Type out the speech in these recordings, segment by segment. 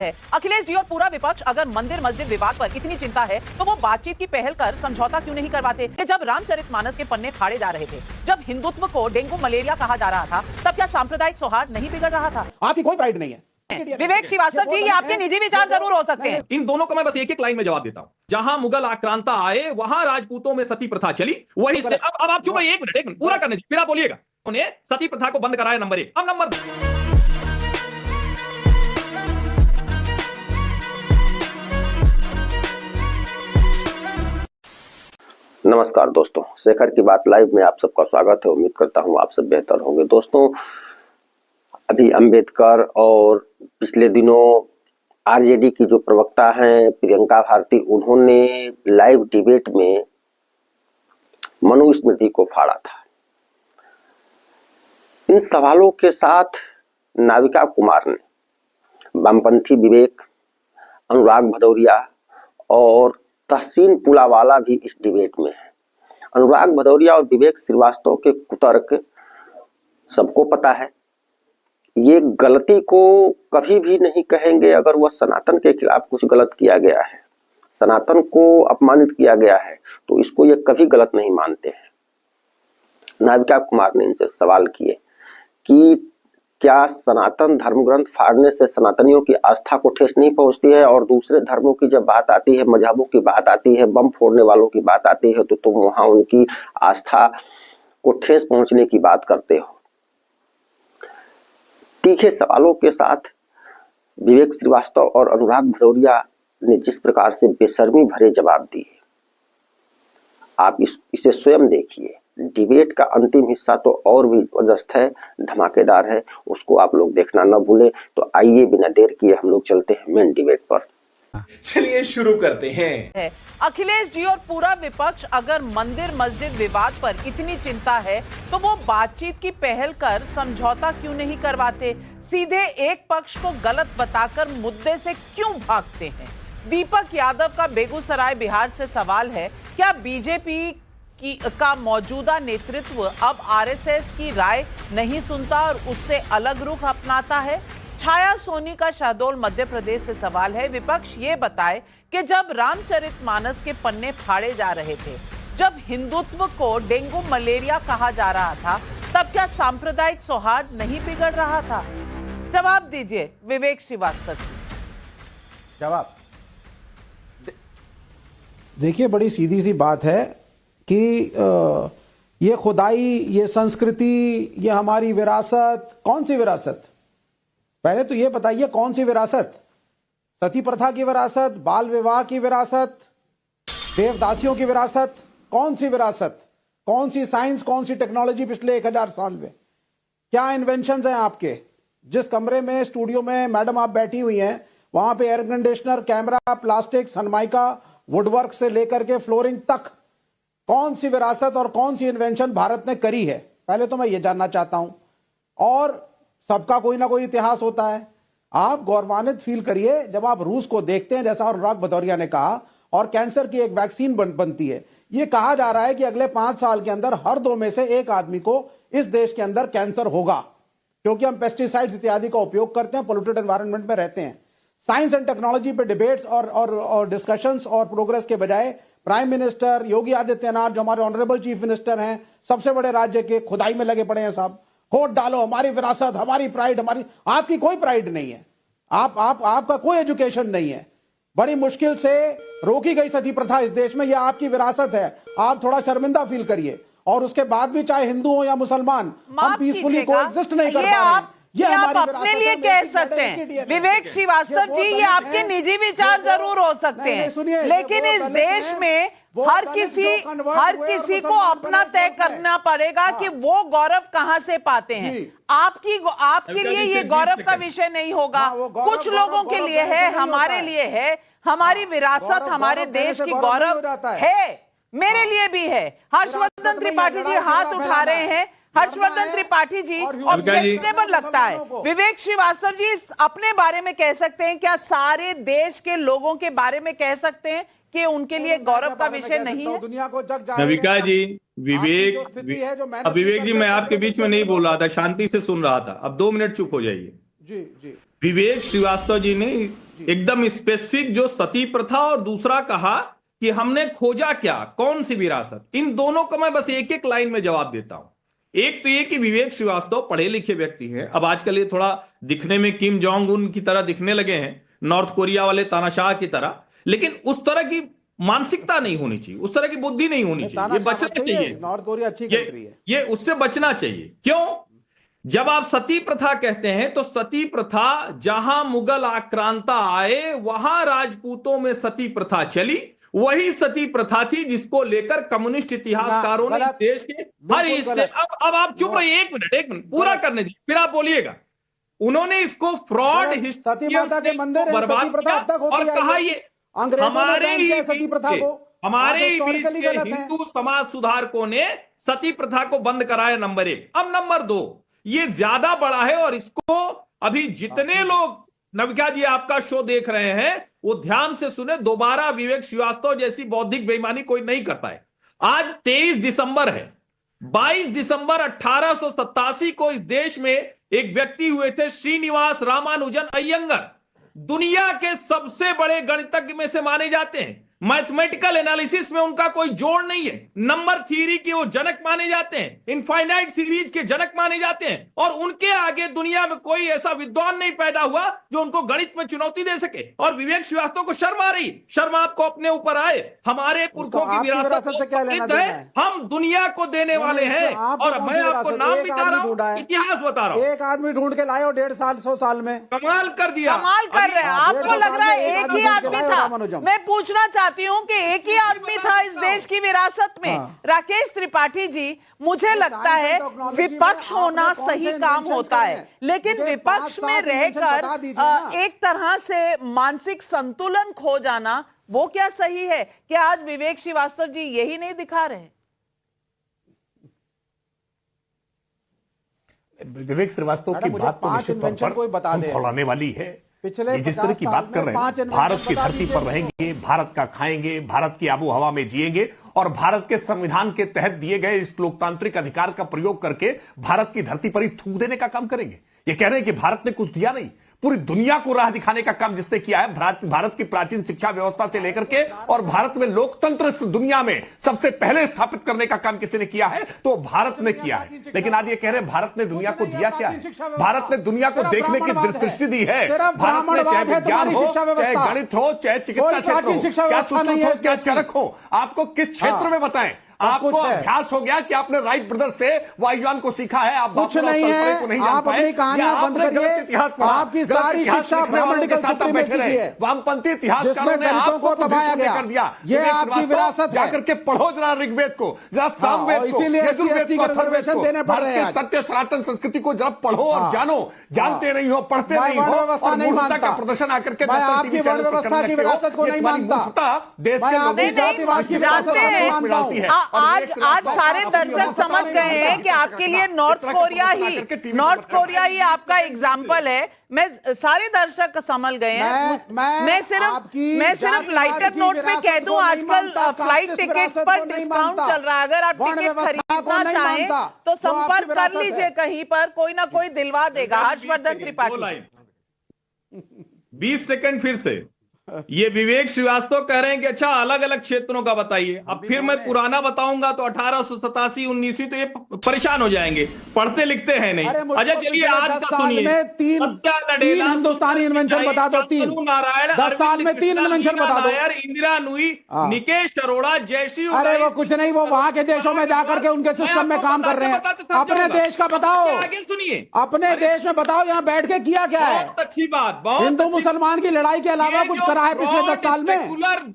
है। अखिलेश जी और पूरा विपक्ष अगर मंदिर मस्जिद विवाद पर इतनी चिंता है तो वो बातचीत की पहल कर समझौता क्यों नहीं करवाते? जब रामचरितमानस के पन्ने फाड़े जा रहे थे, जब हिंदुत्व को डेंगू मलेरिया कहा जा रहा था, तब क्या सांप्रदायिक सौहार्द नहीं बिगड़ रहा था? आपकी कोई प्राइड नहीं है। विवेक श्रीवास्तव जी, ये आपके निजी विचार जरूर हो सकते हैं। इन दोनों को मैं बस एक लाइन में जवाब देता हूं। जहां मुगल आक्रांता आए वहां राजपूतों में सती प्रथा चली, वही से अब आप चुप रहिए, एक मिनट पूरा करने दीजिए, फिर आप बोलिएगा। उन्हें सती प्रथा को बंद कराया, नंबर 1। अब नंबर 2, नमस्कार दोस्तों, शेखर की बात लाइव में आप सबका स्वागत है। उम्मीद करता हूं आप सब बेहतर होंगे। दोस्तों, अभी अंबेडकर और पिछले दिनों आरजेडी की जो प्रवक्ता हैं प्रियंका भारती, उन्होंने लाइव डिबेट में मनुस्मृति को फाड़ा था। इन सवालों के साथ नाविका कुमार ने, वामपंथी विवेक, अनुराग भदौरिया और तहसीन पुलावाला भी इस डिबेट में है। अनुराग भदौरिया और विवेक श्रीवास्तव के कुतर्क सबको पता है। ये गलती को कभी भी नहीं कहेंगे अगर वह सनातन के खिलाफ कुछ गलत किया गया है, सनातन को अपमानित किया गया है, तो इसको ये कभी गलत नहीं मानते हैं। नाविका कुमार ने इनसे सवाल किए कि क्या सनातन धर्म ग्रंथ फाड़ने से सनातनियों की आस्था को ठेस नहीं पहुंचती है, और दूसरे धर्मों की जब बात आती है, मजहबों की बात आती है, बम फोड़ने वालों की बात आती है, तो तुम वहां उनकी आस्था को ठेस पहुंचने की बात करते हो। तीखे सवालों के साथ विवेक श्रीवास्तव और अनुराग भदौरिया ने जिस प्रकार से बेशर्मी भरे जवाब दिए, आप इसे स्वयं देखिए। डिबेट का अंतिम हिस्सा तो और भी जबरदस्त है, धमाकेदार है, उसको आप लोग देखना न भूलें। तो आइए बिना देर किए हम लोग चलते हैं मेन डिबेट पर। चलिए शुरू करते हैं। अखिलेश जी और पूरा विपक्ष अगर मंदिर मस्जिद विवाद पर इतनी चिंता है तो वो बातचीत की पहल कर समझौता क्यों नहीं करवाते? सीधे एक पक्ष को गलत बताकर मुद्दे से क्यों भागते हैं? दीपक यादव का बेगूसराय बिहार से सवाल है, क्या बीजेपी का मौजूदा नेतृत्व अब आरएसएस की राय नहीं सुनता और उससे अलग रुख अपनाता है? छाया सोनी का शहडोल मध्य प्रदेश से सवाल है, विपक्ष ये बताए कि जब रामचरितमानस के पन्ने फाड़े जा रहे थे, जब हिंदुत्व को डेंगू मलेरिया कहा जा रहा था, तब क्या सांप्रदायिक सौहार्द नहीं बिगड़ रहा था? जवाब दीजिए विवेक श्रीवास्तव जी। जवाब देखिए, बड़ी सीधी सी बात है कि ये खुदाई, ये संस्कृति, ये हमारी विरासत, कौन सी विरासत? पहले तो ये बताइए कौन सी विरासत? सती प्रथा की विरासत, बाल विवाह की विरासत, देवदासियों की विरासत? कौन सी विरासत? कौन सी साइंस, कौन सी टेक्नोलॉजी पिछले 1000 साल में? क्या इन्वेंशंस हैं आपके? जिस कमरे में, स्टूडियो में मैडम आप बैठी हुई हैं, वहां पे air conditioner, camera, plastic, Sunmica, woodwork से लेकर के फ्लोरिंग तक कौन सी विरासत और कौन सी इन्वेंशन भारत ने करी है? पहले तो मैं ये जानना चाहता हूं। और सबका कोई ना कोई इतिहास होता है। आप गौरवान्वित फील करिए जब आप रूस को देखते हैं, जैसा अनुराग भदौरिया ने कहा, और कैंसर की एक वैक्सीन बनती है। यह कहा जा रहा है कि अगले 5 साल के अंदर हर 2 में से 1 आदमी को इस देश के अंदर कैंसर होगा, क्योंकि हम पेस्टिसाइड्स इत्यादि का उपयोग करते हैं, पोल्यूटेड एनवायरनमेंट में रहते हैं। साइंस एंड टेक्नोलॉजी पे डिबेट्स और डिस्कशंस और प्रोग्रेस के बजाय प्राइम मिनिस्टर योगी आदित्यनाथ, जो हमारे ऑनरेबल चीफ मिनिस्टर हैं, सबसे बड़े राज्य के, खुदाई में लगे पड़े हैं। साहब, वोट डालो, हमारी विरासत, हमारी प्राइड, हमारी। आपकी कोई प्राइड नहीं है, आपका कोई एजुकेशन नहीं है। बड़ी मुश्किल से रोकी गई सती प्रथा इस देश में, यह आपकी विरासत है। आप थोड़ा शर्मिंदा फील करिए। और उसके बाद भी चाहे हिंदू हो या मुसलमान, हम पीसफुली कोएग्जिस्ट नहीं कर पा रहे हैं। ये आप अपने लिए कह सकते हैं विवेक श्रीवास्तव जी, ये आपके निजी विचार जरूर हो सकते हैं, लेकिन इस देश में हर किसी को अपना तय करना पड़ेगा कि वो गौरव कहां से पाते हैं। आपके लिए ये गौरव का विषय नहीं होगा, कुछ लोगों के लिए है, हमारे लिए है। हमारी विरासत, हमारे देश की गौरव है, मेरे लिए भी है। हर्षवर्धन त्रिपाठी जी हाथ उठा रहे हैं। हर्षवर्धन त्रिपाठी जी ऑब्जेक्शनेबल लगता है। विवेक श्रीवास्तव जी अपने बारे में कह सकते हैं, क्या सारे देश के लोगों के बारे में कह सकते हैं कि उनके लिए गौरव का विषय नहीं है? दुनिया को जग नविका जी, विवेक जी, मैं आपके बीच में नहीं बोल रहा था, शांति से सुन रहा था। अब 2 मिनट चुप हो जाइए। जी जी। विवेक श्रीवास्तव जी ने एकदम स्पेसिफिक जो सती प्रथा, और दूसरा कहा कि हमने खोजा क्या, कौन सी विरासत। इन दोनों को मैं बस एक एक लाइन में जवाब देता हूं। एक तो ये कि विवेक श्रीवास्तव पढ़े लिखे व्यक्ति हैं। अब आजकल ये थोड़ा दिखने में किम जोंग उन की तरह दिखने लगे हैं, नॉर्थ कोरिया वाले तानाशाह की तरह, लेकिन उस तरह की मानसिकता नहीं होनी चाहिए, उस तरह की बुद्धि नहीं होनी चाहिए, ये बचना चाहिए। नॉर्थ कोरिया अच्छी कंट्री है, ये उससे बचना चाहिए। क्यों? जब आप सती प्रथा कहते हैं तो सती प्रथा जहां मुगल आक्रांता आए वहां राजपूतों में सती प्रथा चली, वही सती प्रथा थी जिसको लेकर कम्युनिस्ट इतिहासकारों ने देश के हर हिस्से। अब आप चुप रहिए, एक मिनट पूरा करने दीजिए, फिर आप बोलिएगा। उन्होंने इसको फ्रॉड हिस्ट्री बर्बाद किया और कहा ये हमारे ही बीच के हिंदू समाज सुधारकों ने सती प्रथा को बंद कराया, नंबर 1। अब नंबर 2, ये ज्यादा बड़ा है और इसको अभी जितने लोग नविका जी आपका शो देख रहे हैं वो ध्यान से सुने, दोबारा विवेक श्रीवास्तव जैसी बौद्धिक बेईमानी कोई नहीं कर पाए। आज 23 दिसंबर है, 22 दिसंबर 1887 को इस देश में एक व्यक्ति हुए थे, श्रीनिवास रामानुजन अयंगर, दुनिया के सबसे बड़े गणितज्ञ में से माने जाते हैं। मैथमेटिकल एनालिसिस में उनका कोई जोड़ नहीं है, नंबर थ्योरी के वो जनक माने जाते हैं, इनफाइनाइट सीरीज के जनक माने जाते हैं, और उनके आगे दुनिया में कोई ऐसा विद्वान नहीं पैदा हुआ जो उनको गणित में चुनौती दे सके। और विवेक श्रीवास्तव को शर्म आ रही, शर्म आपको अपने ऊपर आए। हमारे पुरखों की विरासत समृद्ध है, हम दुनिया को देने वाले हैं, और मैं आपको नाम बता रहा हूं, इतिहास बता रहा हूं। एक आदमी ढूंढ के लाए और 150 साल में कमाल कर दिया, कमाल कर रहे हैं। आपको लग रहा है एक ही आदमी था? मैं पूछना चाहती हूं कि एक ही आदमी था इस देश की विरासत में। राकेश त्रिपाठी जी, मुझे लगता है विपक्ष होना सही काम होता है, लेकिन विपक्ष में रहकर एक तरह से मानसिक संतुलन खो जाना वो क्या सही है? क्या आज विवेक श्रीवास्तव जी यही नहीं दिखा रहे? विवेक श्रीवास्तव की बात तो निश्चित तौर पर हम खौलाने वाली है। ये जिस तरह की बात कर रहे हैं, भारत की धरती पर रहेंगे, भारत का खाएंगे, भारत की आबो हवा में जिएंगे, और भारत के संविधान के तहत दिए गए इस लोकतांत्रिक अधिकार का प्रयोग करके भारत की धरती पर ही थूक देने का काम करेंगे। ये कह रहे हैं कि भारत ने कुछ दिया नहीं, पूरी दुनिया को राह दिखाने का काम जिसने किया है, भारत की प्राचीन शिक्षा व्यवस्था से लेकर के और भारत में लोकतंत्र इस दुनिया में सबसे पहले स्थापित करने का काम किसी ने किया है तो भारत ने किया है। लेकिन आज ये कह रहे हैं भारत ने दुनिया को दिया क्या है? भारत ने दुनिया को देखने की दृष्टि दी है। भारत ने चाहे विज्ञान हो, चाहे गणित हो, चाहे चिकित्सा क्षेत्र हो, क्या सुश्रुत हो, क्या चरक हो, आपको किस क्षेत्र में बताएं? आपको अभ्यास हो गया कि आपने राइट ब्रदर से वायुयान को सीखा है, आप कुछ नहीं है, को नहीं जान पाए, इतिहास पढ़ा, आपकी सारी शिक्षा बैठे रहे, वामपंथी इतिहासकारों ने आपको दबाया गया कर दिया। ये आपकी विरासत है। जाकर के पढ़ो जरा ऋग्वेद को, जरा सामवेद को, यजुर्वेद को, अथर्ववेद को, भारत के सत्य सनातन संस्कृति को जरा पढ़ो और जानो। जानते नहीं हो, पढ़ते नहीं हो, और मूर्खता का प्रदर्शन आकर के आपकी वर्ण व्यवस्था की विरासत को नहीं मानता। देश के लोगों को जातिवाद की विरासत मिलाती है। आज सारे दर्शक समझ गए हैं कि आपके लिए नॉर्थ कोरिया ही आपका एग्जाम्पल है। मैं सारे दर्शक समझ गए हैं। मैं सिर्फ लाइटर नोट पे कह दूं, आजकल फ्लाइट टिकट्स पर डिस्काउंट चल रहा है। अगर आप टिकट खरीदना चाहें तो संपर्क कर लीजिए, कहीं पर कोई ना कोई दिलवा देगा। हर्षवर्धन त्रिपाठी। 20 सेकंड फिर से। ये विवेक श्रीवास्तव कह रहे हैं कि अच्छा अलग अलग क्षेत्रों का बताइए। अब फिर मैं पुराना बताऊंगा तो 1887 19वीं, तो ये परेशान हो जाएंगे, पढ़ते लिखते हैं नहीं। अच्छा चलिए आज का सुनिए। 3 हिंदुस्तानी इन्वेंशन बता दो। 3 नारायण, 10 साल में 3 इन्वेंशन बता दो। इंदिरा नुई, निकेश अरोड़ा, जयश्री। अरे वो कुछ नहीं, वो वहां के देशों में जाकर के उनके सिस्टम में काम कर रहे हैं। अपने देश का बताओ, आगे सुनिए। अपने देश में बताओ, यहाँ बैठ के किया क्या है? बहुत अच्छी बात। हिंदू मुसलमान की लड़ाई के अलावा कुछ करा है पिछले 10 साल में?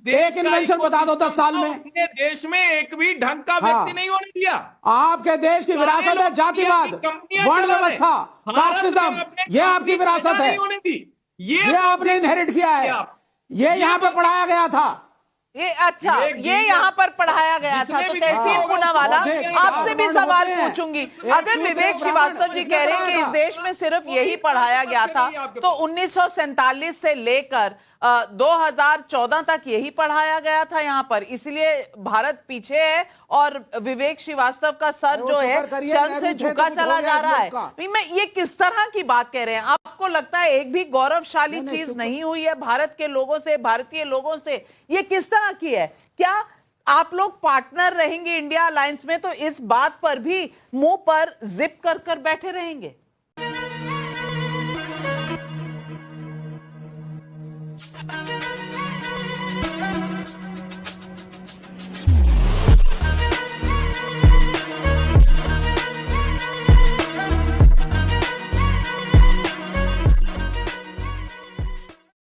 एक इन्वेंशन बता दो 10 साल में। देश में एक भी ढंग का व्यक्ति नहीं होने दिया। आपके देश की विरासत है जातिवाद, वर्ण व्यवस्था, कास्टिज्म, ये आपकी विरासत है। ये आपने इनहेरिट किया है, ये यहाँ पे पढ़ाया गया था। ये अच्छा, ये यहाँ पर पढ़ाया गया था। तो तहसीन पूनावाला, आपसे भी सवाल पूछूंगी। अगर विवेक श्रीवास्तव जी कह रहे हैं कि इस देश में सिर्फ यही पढ़ाया गया था, तो 1947 से लेकर 2014 तक यही पढ़ाया गया था यहाँ पर, इसलिए भारत पीछे है और विवेक श्रीवास्तव का सर जो है चंद से झुका चला जा रहा है। मैं ये किस तरह की बात कह रहे हैं? आपको लगता है एक भी गौरवशाली चीज नहीं हुई है भारत के लोगों से, भारतीय लोगों से? ये किस तरह की है? क्या आप लोग पार्टनर रहेंगे इंडिया अलायंस में तो इस बात पर भी मुंह पर जिप कर कर बैठे रहेंगे?